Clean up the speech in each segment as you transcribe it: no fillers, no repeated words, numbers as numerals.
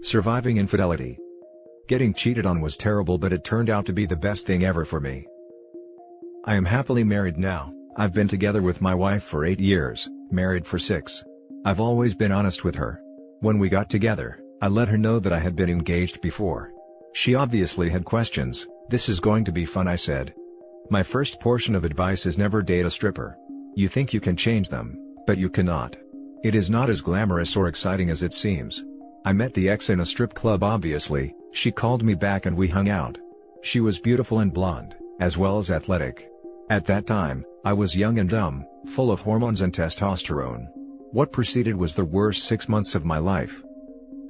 Surviving infidelity. Getting cheated on was terrible, but it turned out to be the best thing ever for me. I am happily married now. I've been together with my wife for 8 years, married for 6. I've always been honest with her. When we got together, I let her know that I had been engaged before. She obviously had questions. "This is going to be fun," I said. My first portion of advice is never date a stripper. You think you can change them, but you cannot. It is not as glamorous or exciting as it seems. I met the ex in a strip club. Obviously, she called me back and we hung out. She was beautiful and blonde, as well as athletic. At that time, I was young and dumb, full of hormones and testosterone. What preceded was the worst 6 months of my life.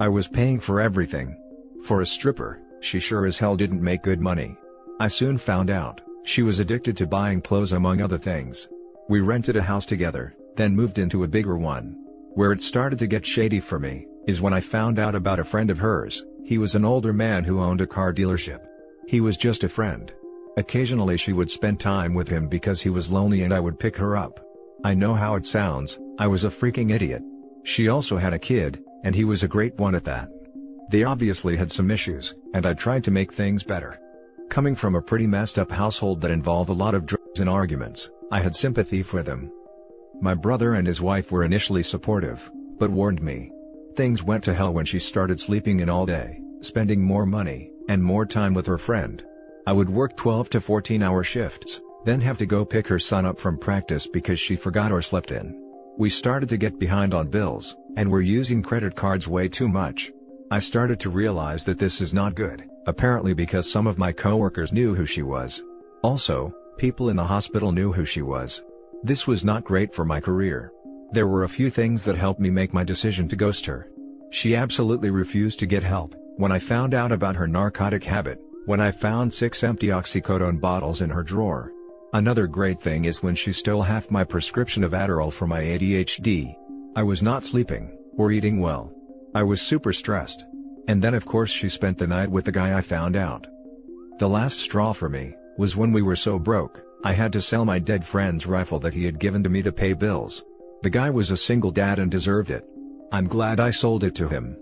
I was paying for everything. For a stripper, she sure as hell didn't make good money. I soon found out, she was addicted to buying clothes among other things. We rented a house together, then moved into a bigger one. Where it started to get shady for me, is when I found out about a friend of hers. He was an older man who owned a car dealership. He was just a friend. Occasionally she would spend time with him because he was lonely and I would pick her up. I know how it sounds, I was a freaking idiot. She also had a kid, and he was a great one at that. They obviously had some issues, and I tried to make things better. Coming from a pretty messed up household that involved a lot of drugs and arguments, I had sympathy for them. My brother and his wife were initially supportive, but warned me. Things went to hell when she started sleeping in all day, spending more money, and more time with her friend. I would work 12 to 14-hour shifts, then have to go pick her son up from practice because she forgot or slept in. We started to get behind on bills, and were using credit cards way too much. I started to realize that this is not good, apparently because some of my coworkers knew who she was. Also, people in the hospital knew who she was. This was not great for my career. There were a few things that helped me make my decision to ghost her. She absolutely refused to get help. When I found out about her narcotic habit, when I found 6 empty oxycodone bottles in her drawer. Another great thing is when she stole half my prescription of Adderall for my ADHD. I was not sleeping, or eating well. I was super stressed. And then of course she spent the night with the guy I found out. The last straw for me, was when we were so broke, I had to sell my dead friend's rifle that he had given to me to pay bills. The guy was a single dad and deserved it. I'm glad I sold it to him.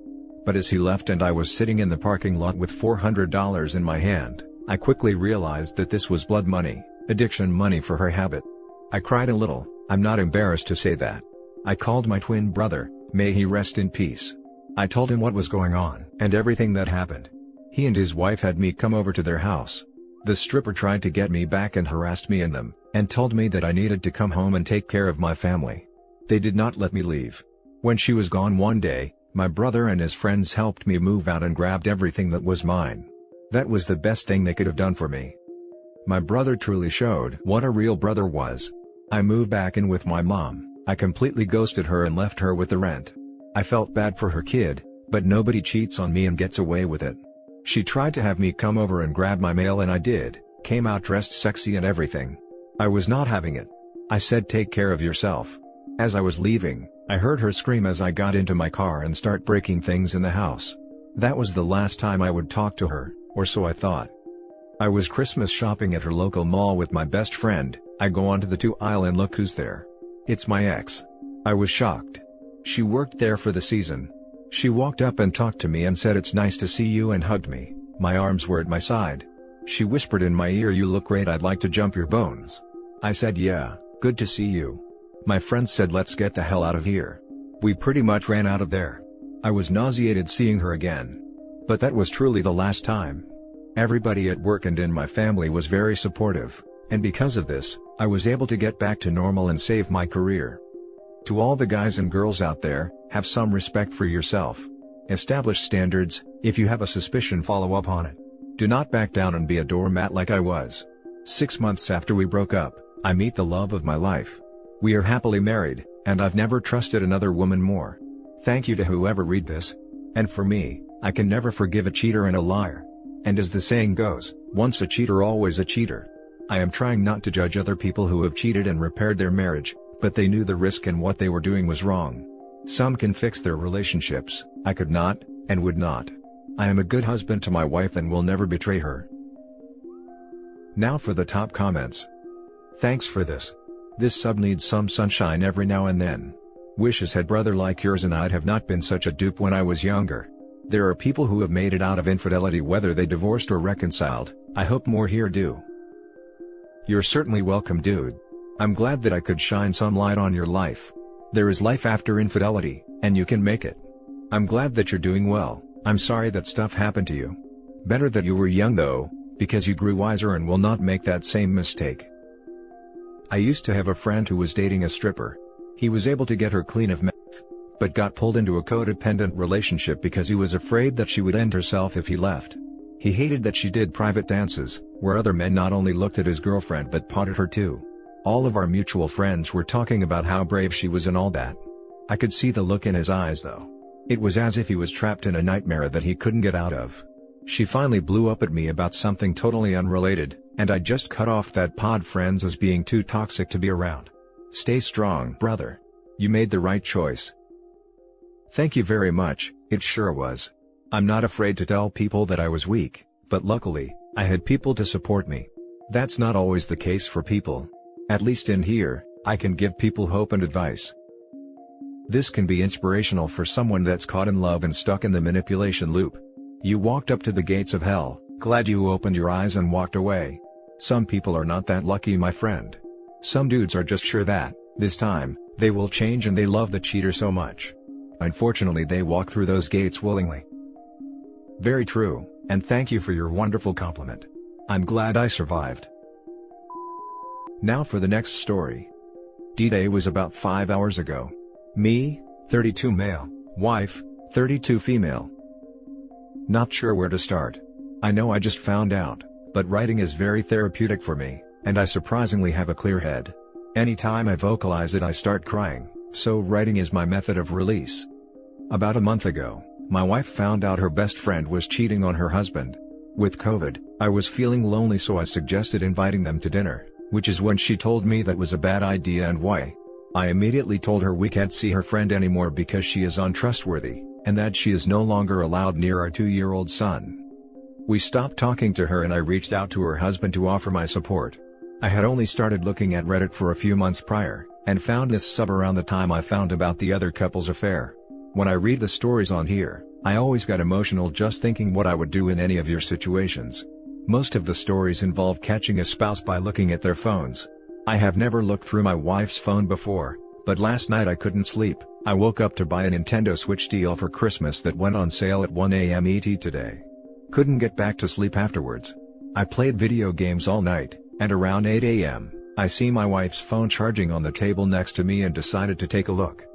But as he left and I was sitting in the parking lot with $400 in my hand, I quickly realized that this was blood money, addiction money for her habit. I cried a little. I'm not embarrassed to say that. I called my twin brother, may he rest in peace. I told him what was going on and everything that happened. He and his wife had me come over to their house. The stripper tried to get me back and harassed me and them, and told me that I needed to come home and take care of my family. They did not let me leave. When she was gone one day, my brother and his friends helped me move out and grabbed everything that was mine. That was the best thing they could have done for me. My brother truly showed what a real brother was. I moved back in with my mom. I completely ghosted her and left her with the rent. I felt bad for her kid, but nobody cheats on me and gets away with it. She tried to have me come over and grab my mail and I did, came out dressed sexy and everything. I was not having it. I said take care of yourself. As I was leaving, I heard her scream as I got into my car and start breaking things in the house. That was the last time I would talk to her, or so I thought. I was Christmas shopping at her local mall with my best friend. I go onto the 2 aisle and look who's there. It's my ex. I was shocked. She worked there for the season. She walked up and talked to me and said it's nice to see you and hugged me. My arms were at my side. She whispered in my ear, you look great, I'd like to jump your bones. I said yeah, good to see you. My friend said let's get the hell out of here. We pretty much ran out of there. I was nauseated seeing her again. But that was truly the last time. Everybody at work and in my family was very supportive, and because of this, I was able to get back to normal and save my career. To all the guys and girls out there, have some respect for yourself. Establish standards. If you have a suspicion, follow up on it. Do not back down and be a doormat like I was. 6 months after we broke up, I meet the love of my life. We are happily married, and I've never trusted another woman more. Thank you to whoever read this. And for me, I can never forgive a cheater and a liar. And as the saying goes, once a cheater always a cheater. I am trying not to judge other people who have cheated and repaired their marriage, but they knew the risk and what they were doing was wrong. Some can fix their relationships, I could not, and would not. I am a good husband to my wife and will never betray her. Now for the top comments. Thanks for this. This sub needs some sunshine every now and then. Wishes had brother like yours and I'd have not been such a dupe when I was younger. There are people who have made it out of infidelity whether they divorced or reconciled. I hope more here do. You're certainly welcome, dude. I'm glad that I could shine some light on your life. There is life after infidelity, and you can make it. I'm glad that you're doing well. I'm sorry that stuff happened to you. Better that you were young though, because you grew wiser and will not make that same mistake. I used to have a friend who was dating a stripper. He was able to get her clean of meth, but got pulled into a codependent relationship because he was afraid that she would end herself if he left. He hated that she did private dances, where other men not only looked at his girlfriend but potted her too. All of our mutual friends were talking about how brave she was and all that. I could see the look in his eyes though. It was as if he was trapped in a nightmare that he couldn't get out of. She finally blew up at me about something totally unrelated, and I just cut off that pod friends as being too toxic to be around. Stay strong, brother. You made the right choice. Thank you very much, it sure was. I'm not afraid to tell people that I was weak, but luckily, I had people to support me. That's not always the case for people. At least in here, I can give people hope and advice. This can be inspirational for someone that's caught in love and stuck in the manipulation loop. You walked up to the gates of hell, glad you opened your eyes and walked away. Some people are not that lucky, my friend. Some dudes are just sure that, this time, they will change and they love the cheater so much. Unfortunately, they walk through those gates willingly. Very true, and thank you for your wonderful compliment. I'm glad I survived. Now for the next story. D-Day was about 5 hours ago. Me, 32 male, wife, 32 female. Not sure where to start. I know I just found out, but writing is very therapeutic for me, and I surprisingly have a clear head. Anytime I vocalize it I start crying, so writing is my method of release. About a month ago, my wife found out her best friend was cheating on her husband. With COVID, I was feeling lonely, so I suggested inviting them to dinner, which is when she told me that was a bad idea and why. I immediately told her we can't see her friend anymore because she is untrustworthy, and that she is no longer allowed near our 2-year-old son. We stopped talking to her and I reached out to her husband to offer my support. I had only started looking at Reddit for a few months prior, and found this sub around the time I found about the other couple's affair. When I read the stories on here, I always got emotional just thinking what I would do in any of your situations. Most of the stories involve catching a spouse by looking at their phones. I have never looked through my wife's phone before, but last night I couldn't sleep. I woke up to buy a Nintendo Switch deal for Christmas that went on sale at 1 a.m. ET today. Couldn't get back to sleep afterwards. I played video games all night, and around 8 a.m., I see my wife's phone charging on the table next to me and decided to take a look.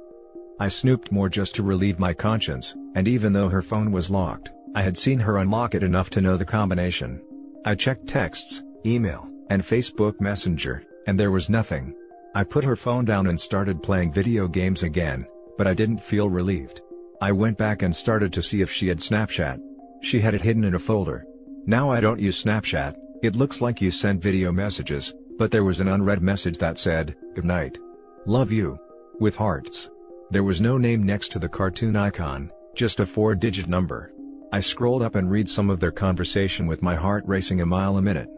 I snooped more just to relieve my conscience, and even though her phone was locked, I had seen her unlock it enough to know the combination. I checked texts, email, and Facebook Messenger, and there was nothing. I put her phone down and started playing video games again, but I didn't feel relieved. I went back and started to see if she had Snapchat. She had it hidden in a folder. Now I don't use Snapchat, it looks like you sent video messages, but there was an unread message that said, "Good night. Love you." With hearts. There was no name next to the cartoon icon, just a 4-digit number. I scrolled up and read some of their conversation with my heart racing a mile a minute.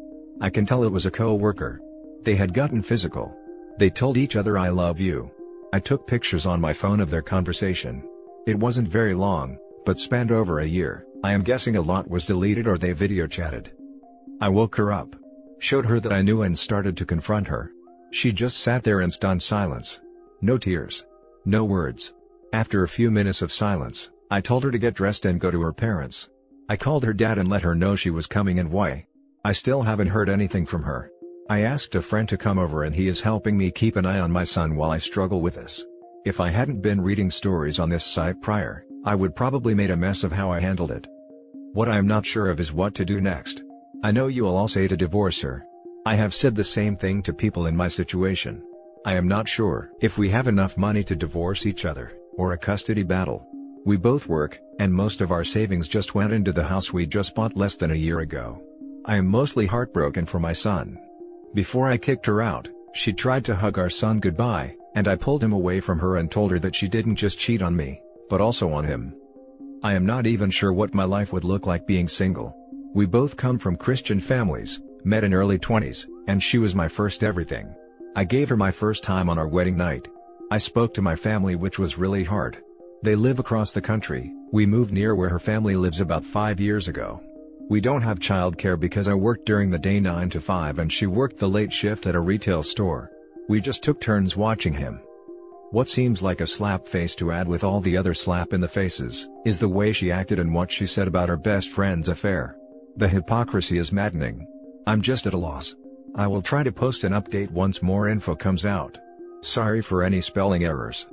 I can tell it was a co-worker. They had gotten physical. They told each other "I love you." I took pictures on my phone of their conversation. It wasn't very long, but spanned over a year. I am guessing a lot was deleted or they video chatted. I woke her up. Showed her that I knew and started to confront her. She just sat there in stunned silence. No tears. No words. After a few minutes of silence, I told her to get dressed and go to her parents. I called her dad and let her know she was coming and why. I still haven't heard anything from her. I asked a friend to come over and he is helping me keep an eye on my son while I struggle with this. If I hadn't been reading stories on this site prior, I would probably made a mess of how I handled it. What I am not sure of is what to do next. I know you will all say to divorce her. I have said the same thing to people in my situation. I am not sure if we have enough money to divorce each other, or a custody battle. We both work, and most of our savings just went into the house we just bought less than a year ago. I am mostly heartbroken for my son. Before I kicked her out, she tried to hug our son goodbye, and I pulled him away from her and told her that she didn't just cheat on me, but also on him. I am not even sure what my life would look like being single. We both come from Christian families, met in early 20s, and she was my first everything. I gave her my first time on our wedding night. I spoke to my family, which was really hard. They live across the country. We moved near where her family lives about 5 years ago. We don't have childcare because I worked during the day 9 to 5 and she worked the late shift at a retail store. We just took turns watching him. What seems like a slap face to add with all the other slap in the faces, is the way she acted and what she said about her best friend's affair. The hypocrisy is maddening. I'm just at a loss. I will try to post an update once more info comes out. Sorry for any spelling errors.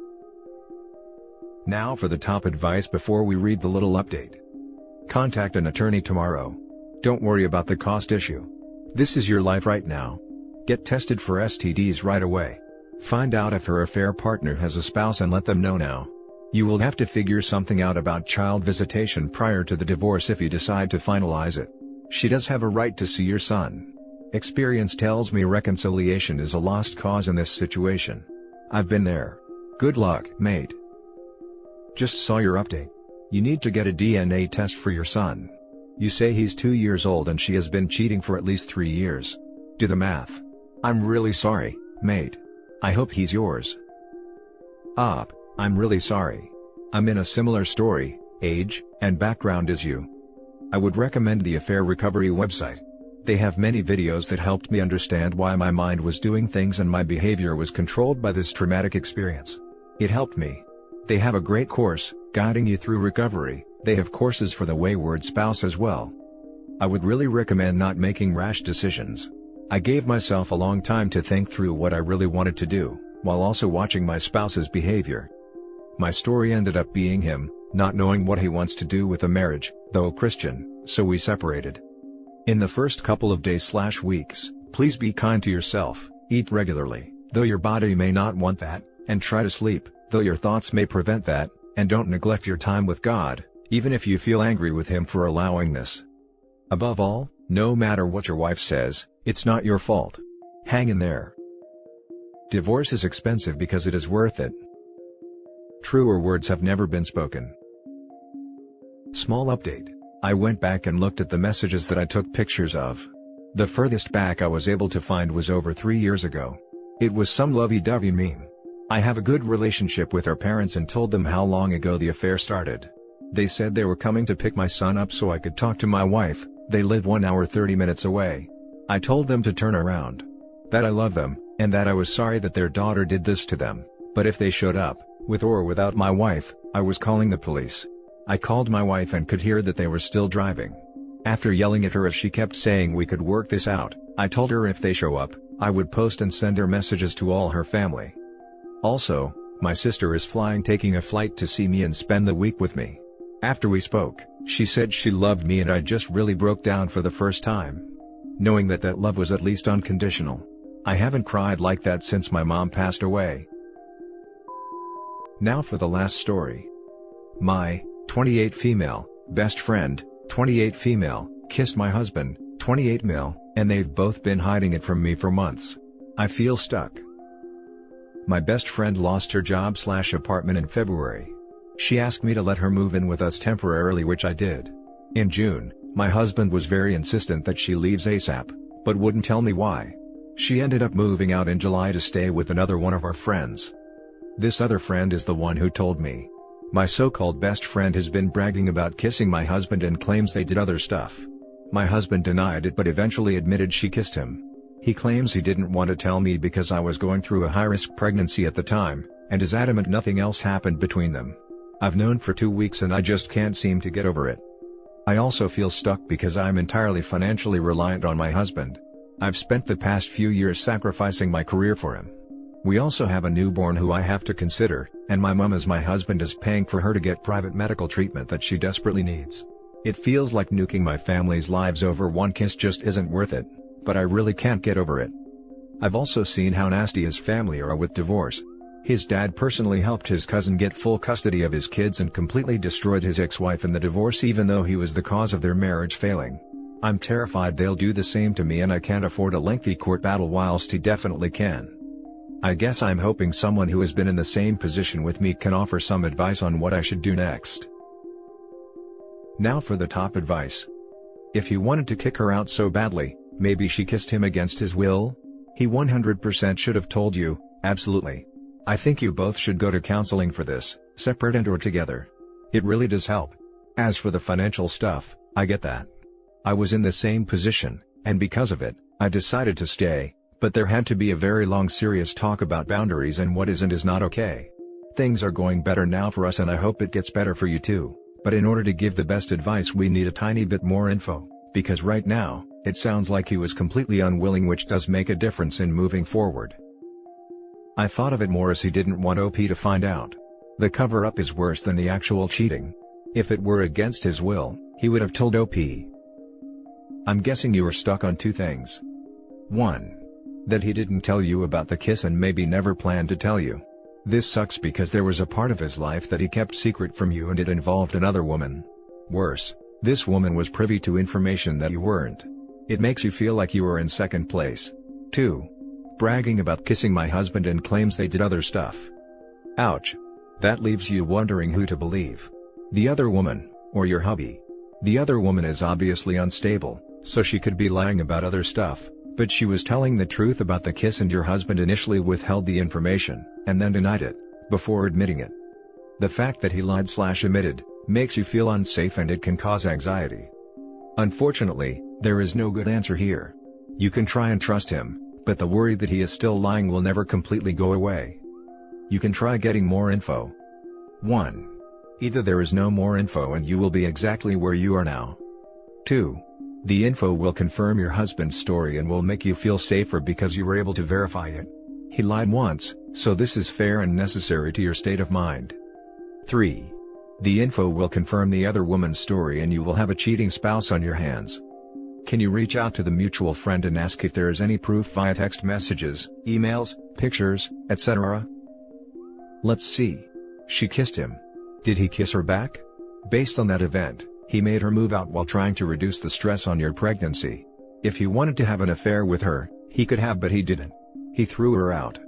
Now for the top advice before we read the little update. Contact an attorney tomorrow. Don't worry about the cost issue. This is your life right now. Get tested for STDs right away. Find out if her affair partner has a spouse and let them know now. You will have to figure something out about child visitation prior to the divorce if you decide to finalize it. She does have a right to see your son. Experience tells me reconciliation is a lost cause in this situation. I've been there. Good luck, mate. Just saw your update. You need to get a DNA test for your son. You say he's 2 years old and she has been cheating for at least 3 years. Do the math. I'm really sorry, mate. I hope he's yours. I'm really sorry. I'm in a similar story, age, and background as you. I would recommend the Affair Recovery website. They have many videos that helped me understand why my mind was doing things and my behavior was controlled by this traumatic experience. It helped me. They have a great course, guiding you through recovery. They have courses for the wayward spouse as well. I would really recommend not making rash decisions. I gave myself a long time to think through what I really wanted to do, while also watching my spouse's behavior. My story ended up being him, not knowing what he wants to do with a marriage, though Christian, so we separated. In the first couple of days/weeks, please be kind to yourself, eat regularly, though your body may not want that, and try to sleep, though your thoughts may prevent that, and don't neglect your time with God, even if you feel angry with Him for allowing this. Above all, no matter what your wife says, it's not your fault. Hang in there. Divorce is expensive because it is worth it. Truer words have never been spoken. Small update. I went back and looked at the messages that I took pictures of. The furthest back I was able to find was over 3 years ago. It was some lovey-dovey meme. I have a good relationship with her parents and told them how long ago the affair started. They said they were coming to pick my son up so I could talk to my wife. They live 1 hour 30 minutes away. I told them to turn around. That I love them, and that I was sorry that their daughter did this to them, but if they showed up, with or without my wife, I was calling the police. I called my wife and could hear that they were still driving. After yelling at her as she kept saying we could work this out, I told her if they show up, I would post and send her messages to all her family. Also, my sister is flying taking a flight to see me and spend the week with me. After we spoke, she said she loved me and I just really broke down for the first time. Knowing that love was at least unconditional. I haven't cried like that since my mom passed away. Now for the last story. My 28 female best friend, 28 female, kissed my husband, 28 male, and they've both been hiding it from me for months. I feel stuck. My best friend lost her job/apartment in February. She asked me to let her move in with us temporarily, which I did. In June, my husband was very insistent that she leaves ASAP, but wouldn't tell me why. She ended up moving out in July to stay with another one of our friends. This other friend is the one who told me. My so-called best friend has been bragging about kissing my husband and claims they did other stuff. My husband denied it but eventually admitted she kissed him. He claims he didn't want to tell me because I was going through a high-risk pregnancy at the time, and is adamant nothing else happened between them. I've known for 2 weeks and I just can't seem to get over it. I also feel stuck because I'm entirely financially reliant on my husband. I've spent the past few years sacrificing my career for him. We also have a newborn who I have to consider, and my mom as my husband is paying for her to get private medical treatment that she desperately needs. It feels like nuking my family's lives over one kiss just isn't worth it, but I really can't get over it. I've also seen how nasty his family are with divorce. His dad personally helped his cousin get full custody of his kids and completely destroyed his ex-wife in the divorce even though he was the cause of their marriage failing. I'm terrified they'll do the same to me and I can't afford a lengthy court battle whilst he definitely can. I guess I'm hoping someone who has been in the same position with me can offer some advice on what I should do next. Now for the top advice. If he wanted to kick her out so badly, maybe she kissed him against his will? He 100% should have told you, absolutely. I think you both should go to counseling for this, separate and or together. It really does help. As for the financial stuff, I get that. I was in the same position, and because of it, I decided to stay, but there had to be a very long serious talk about boundaries and what is and is not okay. Things are going better now for us and I hope it gets better for you too, but in order to give the best advice we need a tiny bit more info, because right now, it sounds like he was completely unwilling, which does make a difference in moving forward. I thought of it more as he didn't want OP to find out. The cover-up is worse than the actual cheating. If it were against his will, he would have told OP. I'm guessing you are stuck on two things. 1. That he didn't tell you about the kiss and maybe never planned to tell you. This sucks because there was a part of his life that he kept secret from you and it involved another woman. Worse, this woman was privy to information that you weren't. It makes you feel like you were in second place. 2. Bragging about kissing my husband and claims they did other stuff. Ouch. That leaves you wondering who to believe. The other woman, or your hubby. The other woman is obviously unstable, so she could be lying about other stuff, but she was telling the truth about the kiss and your husband initially withheld the information, and then denied it, before admitting it. The fact that he lied/omitted, makes you feel unsafe and it can cause anxiety. Unfortunately, there is no good answer here. You can try and trust him, but the worry that he is still lying will never completely go away. You can try getting more info. 1. Either there is no more info and you will be exactly where you are now. 2. The info will confirm your husband's story and will make you feel safer because you were able to verify it. He lied once, so this is fair and necessary to your state of mind. 3. The info will confirm the other woman's story and you will have a cheating spouse on your hands. Can you reach out to the mutual friend and ask if there is any proof via text messages, emails, pictures, etc.? Let's see. She kissed him. Did he kiss her back? Based on that event, he made her move out while trying to reduce the stress on your pregnancy. If he wanted to have an affair with her, he could have, but he didn't. He threw her out.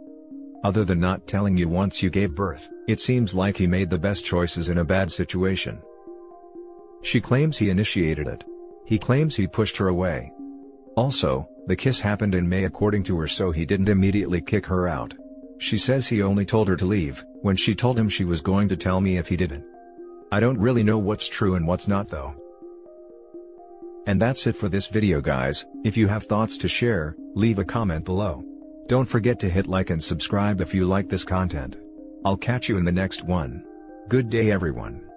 Other than not telling you once you gave birth, it seems like he made the best choices in a bad situation. She claims he initiated it. He claims he pushed her away. Also, the kiss happened in May according to her, so he didn't immediately kick her out. She says he only told her to leave, when she told him she was going to tell me if he didn't. I don't really know what's true and what's not though. And that's it for this video guys. If you have thoughts to share, leave a comment below. Don't forget to hit like and subscribe if you like this content. I'll catch you in the next one. Good day everyone.